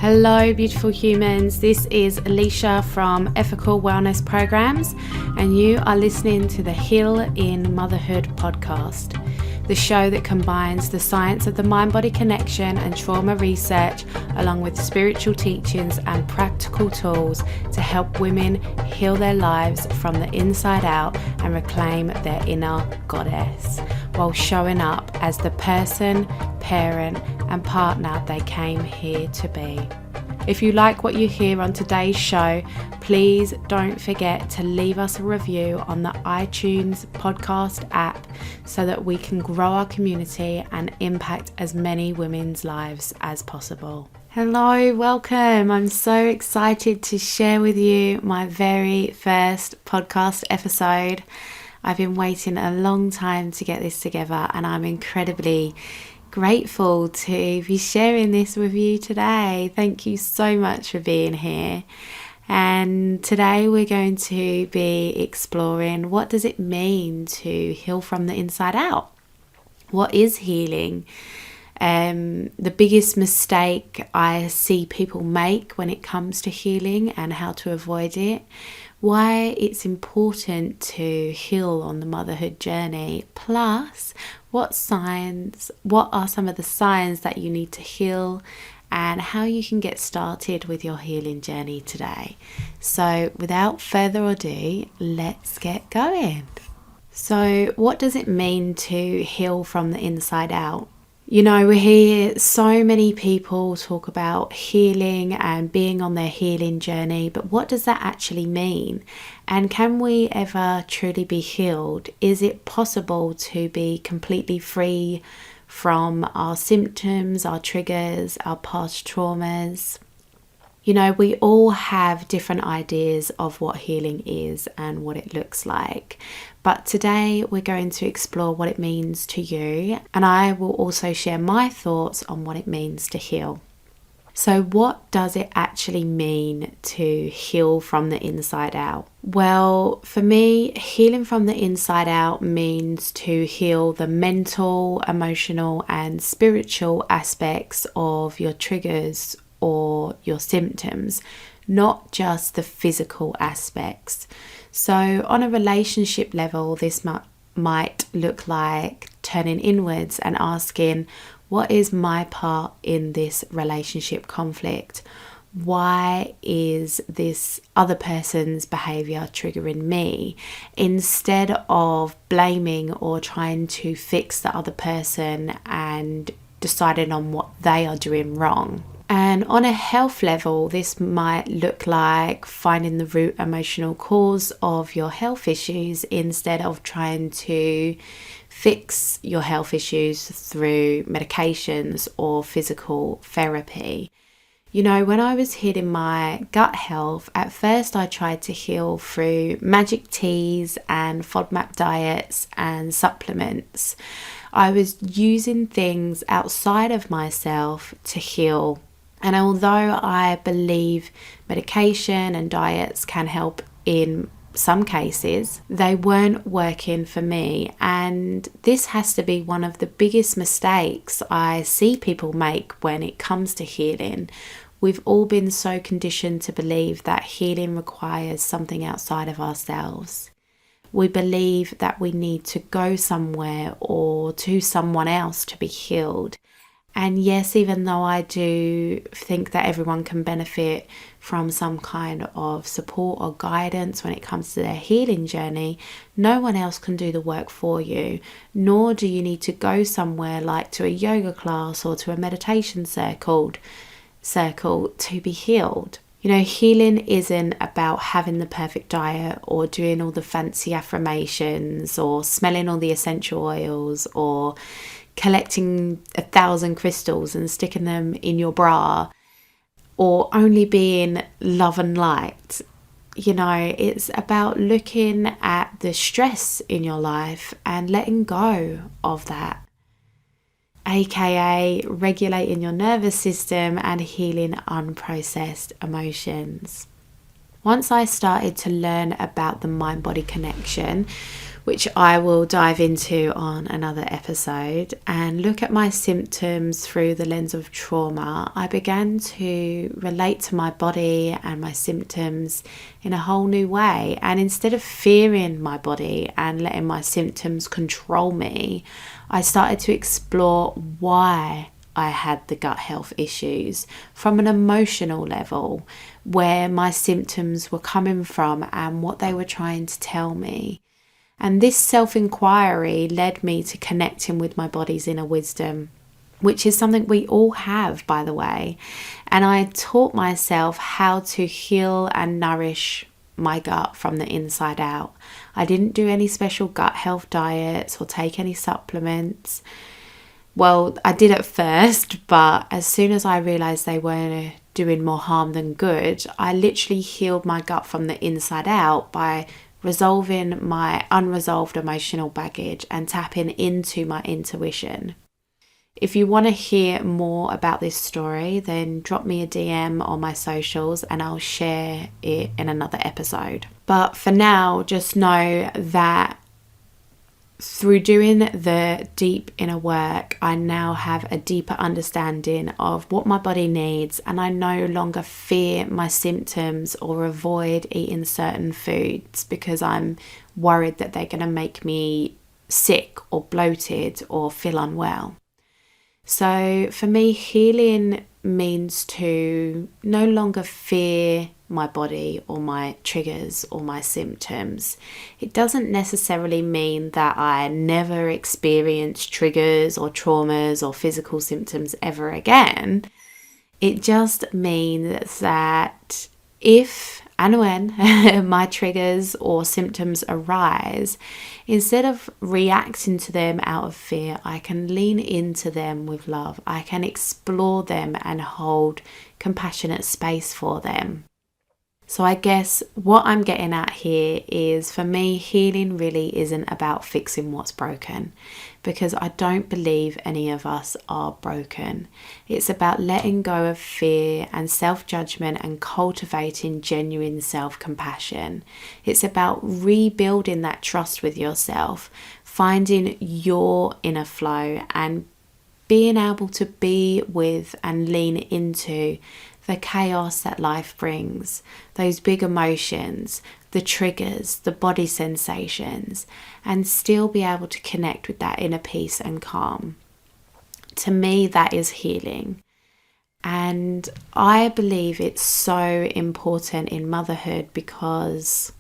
Hello beautiful humans, this is Alicia from Ethical Wellness Programs and you are listening to the Heal in Motherhood podcast, the show that combines the science of the mind-body connection and trauma research along with spiritual teachings and practical tools to help women heal their lives from the inside out and reclaim their inner goddess while showing up as the person, parent and partner they came here to be. If you like what you hear on today's show, please don't forget to leave us a review on the iTunes podcast app so that we can grow our community and impact as many women's lives as possible. Hello, welcome. I'm so excited to share with you my very first podcast episode. I've been waiting a long time to get this together and I'm incredibly grateful to be sharing this with you today. Thank you so much for being here. And today we're going to be exploring what does it mean to heal from the inside out? What is healing? The biggest mistake I see people make when it comes to healing and how to avoid it. Why it's important to heal on the motherhood journey, plus what are some of the signs that you need to heal and how you can get started with your healing journey today. So without further ado, let's get going. So what does it mean to heal from the inside out? You know, we hear so many people talk about healing and being on their healing journey, but what does that actually mean? And can we ever truly be healed? Is it possible to be completely free from our symptoms, our triggers, our past traumas? You know, we all have different ideas of what healing is and what it looks like. But today we're going to explore what it means to you, and I will also share my thoughts on what it means to heal. So what does it actually mean to heal from the inside out? Well, for me, healing from the inside out means to heal the mental, emotional and spiritual aspects of your triggers or your symptoms, not just the physical aspects. So on a relationship level, this might look like turning inwards and asking, what is my part in this relationship conflict? Why is this other person's behavior triggering me? Instead of blaming or trying to fix the other person and deciding on what they are doing wrong. And on a health level, this might look like finding the root emotional cause of your health issues instead of trying to fix your health issues through medications or physical therapy. You know, when I was hitting my gut health, at first I tried to heal through magic teas and FODMAP diets and supplements. I was using things outside of myself to heal. And although I believe medication and diets can help in some cases, they weren't working for me. And this has to be one of the biggest mistakes I see people make when it comes to healing. We've all been so conditioned to believe that healing requires something outside of ourselves. We believe that we need to go somewhere or to someone else to be healed. And yes, even though I do think that everyone can benefit from some kind of support or guidance when it comes to their healing journey, no one else can do the work for you, nor do you need to go somewhere like to a yoga class or to a meditation circle to be healed. You know, healing isn't about having the perfect diet or doing all the fancy affirmations or smelling all the essential oils or collecting 1,000 crystals and sticking them in your bra, or only being love and light. You know, it's about looking at the stress in your life and letting go of that, a.k.a. regulating your nervous system and healing unprocessed emotions. Once I started to learn about the mind-body connection, which I will dive into on another episode, and look at my symptoms through the lens of trauma, I began to relate to my body and my symptoms in a whole new way. And instead of fearing my body and letting my symptoms control me, I started to explore why I had the gut health issues from an emotional level, where my symptoms were coming from and what they were trying to tell me. And this self-inquiry led me to connecting with my body's inner wisdom, which is something we all have, by the way. And I taught myself how to heal and nourish my gut from the inside out. I didn't do any special gut health diets or take any supplements. Well, I did at first, but as soon as I realized they were doing more harm than good, I literally healed my gut from the inside out by resolving my unresolved emotional baggage and tapping into my intuition. If you want to hear more about this story, then drop me a DM on my socials and I'll share it in another episode. But for now, just know that through doing the deep inner work, I now have a deeper understanding of what my body needs, and I no longer fear my symptoms or avoid eating certain foods because I'm worried that they're going to make me sick or bloated or feel unwell. So for me, healing means to no longer fear my body or my triggers or my symptoms. It doesn't necessarily mean that I never experience triggers or traumas or physical symptoms ever again. It just means that if and when my triggers or symptoms arise, instead of reacting to them out of fear, I can lean into them with love. I can explore them and hold compassionate space for them. So I guess what I'm getting at here is, for me, healing really isn't about fixing what's broken, because I don't believe any of us are broken. It's about letting go of fear and self-judgment and cultivating genuine self-compassion. It's about rebuilding that trust with yourself, finding your inner flow and being able to be with and lean into the chaos that life brings, those big emotions, the triggers, the body sensations, and still be able to connect with that inner peace and calm. To me, that is healing. And I believe it's so important in motherhood, because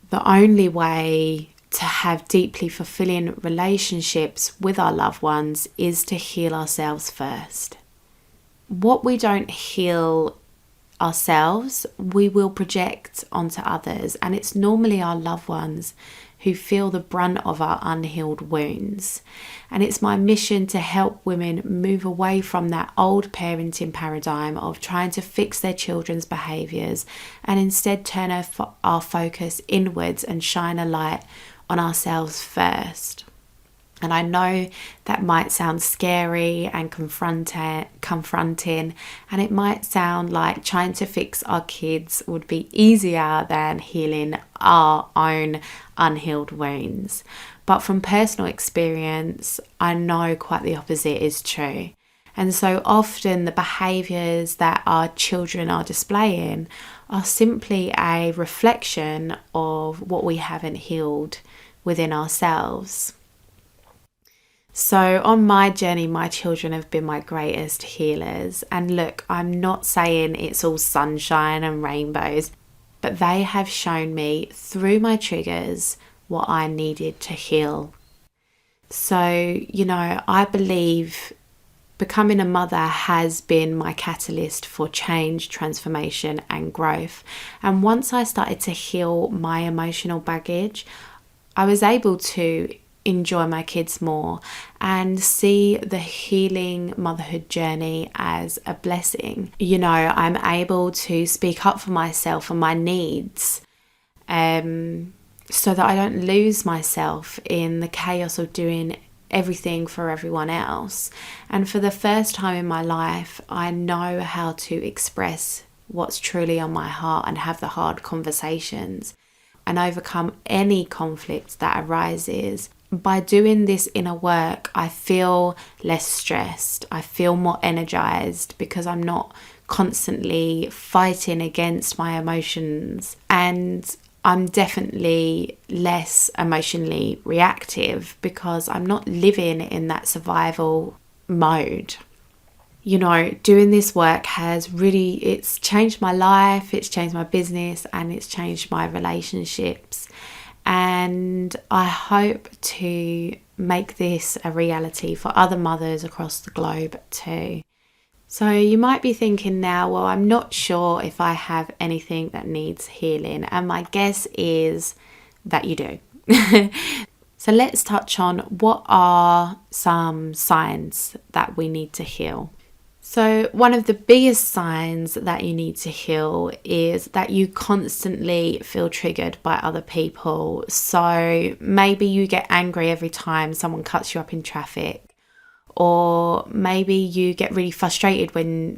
the only way to have deeply fulfilling relationships with our loved ones is to heal ourselves first. What we don't heal ourselves, we will project onto others, and it's normally our loved ones who feel the brunt of our unhealed wounds. And it's my mission to help women move away from that old parenting paradigm of trying to fix their children's behaviours, and instead turn our focus inwards and shine a light on ourselves first. And I know that might sound scary and confronting, and it might sound like trying to fix our kids would be easier than healing our own unhealed wounds. But from personal experience, I know quite the opposite is true. And so often the behaviours that our children are displaying are simply a reflection of what we haven't healed within ourselves. So on my journey, my children have been my greatest healers. And look, I'm not saying it's all sunshine and rainbows, but they have shown me through my triggers what I needed to heal. So, I believe becoming a mother has been my catalyst for change, transformation, and growth. And once I started to heal my emotional baggage, I was able to enjoy my kids more and see the healing motherhood journey as a blessing. I'm able to speak up for myself and my needs, so that I don't lose myself in the chaos of doing everything for everyone else. And for the first time in my life, I know how to express what's truly on my heart and have the hard conversations and overcome any conflict that arises. By doing this inner work, I feel less stressed. I feel more energized because I'm not constantly fighting against my emotions, and I'm definitely less emotionally reactive because I'm not living in that survival mode. You know, doing this work it's changed my life, it's changed my business, and it's changed my relationships. And I hope to make this a reality for other mothers across the globe too. So you might be thinking now, well, I'm not sure if I have anything that needs healing. And my guess is that you do. So let's touch on what are some signs that we need to heal. So one of the biggest signs that you need to heal is that you constantly feel triggered by other people. So maybe you get angry every time someone cuts you up in traffic, or maybe you get really frustrated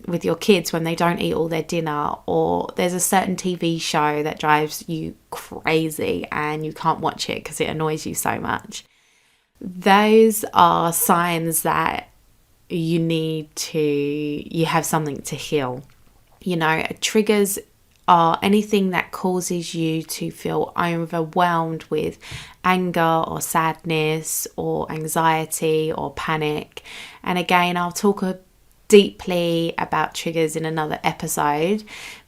with your kids when they don't eat all their dinner, or there's a certain TV show that drives you crazy and you can't watch it because it annoys you so much. Those are signs that you have something to heal. You know, triggers are anything that causes you to feel overwhelmed with anger or sadness or anxiety or panic. And again, I'll talk deeply about triggers in another episode.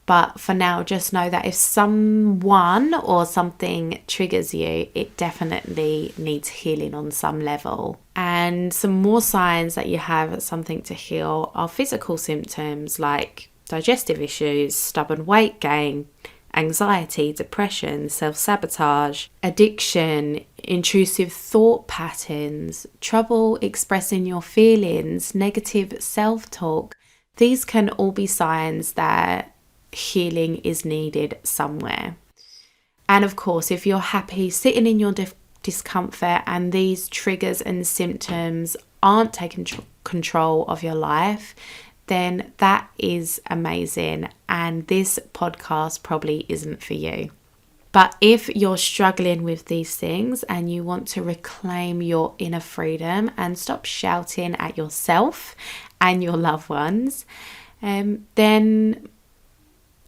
But for now, just know that if someone or something triggers you, it definitely needs healing on some level. And some more signs that you have something to heal are physical symptoms like digestive issues, stubborn weight gain, anxiety, depression, self-sabotage, addiction, intrusive thought patterns, trouble expressing your feelings, negative self-talk. These can all be signs that healing is needed somewhere. And of course, if you're happy sitting in your discomfort and these triggers and symptoms aren't taking control of your life, then that is amazing, and this podcast probably isn't for you. But if you're struggling with these things and you want to reclaim your inner freedom and stop shouting at yourself and your loved ones, then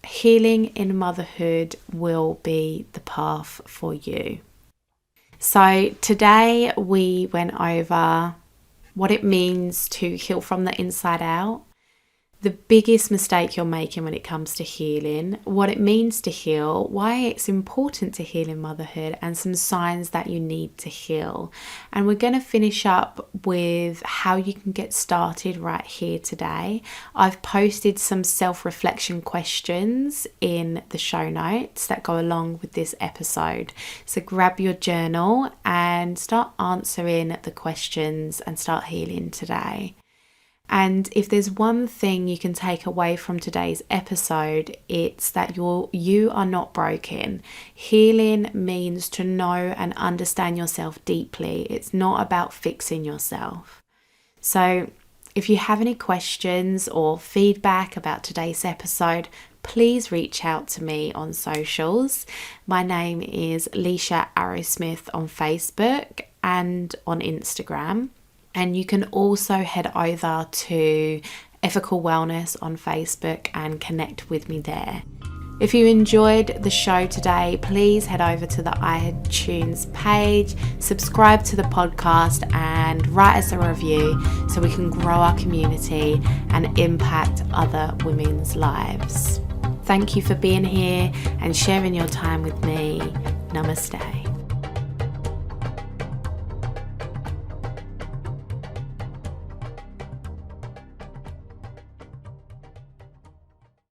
healing in motherhood will be the path for you. So today we went over what it means to heal from the inside out, the biggest mistake you're making when it comes to healing, what it means to heal, why it's important to heal in motherhood, and some signs that you need to heal. And we're going to finish up with how you can get started right here today. I've posted some self-reflection questions in the show notes that go along with this episode. So grab your journal and start answering the questions and start healing today. And if there's one thing you can take away from today's episode, it's that you are not broken. Healing means to know and understand yourself deeply. It's not about fixing yourself. So if you have any questions or feedback about today's episode, please reach out to me on socials. My name is Leisha Arrowsmith on Facebook and on Instagram. And you can also head over to Ethical Wellness on Facebook and connect with me there. If you enjoyed the show today, please head over to the iTunes page, subscribe to the podcast and write us a review so we can grow our community and impact other women's lives. Thank you for being here and sharing your time with me. Namaste.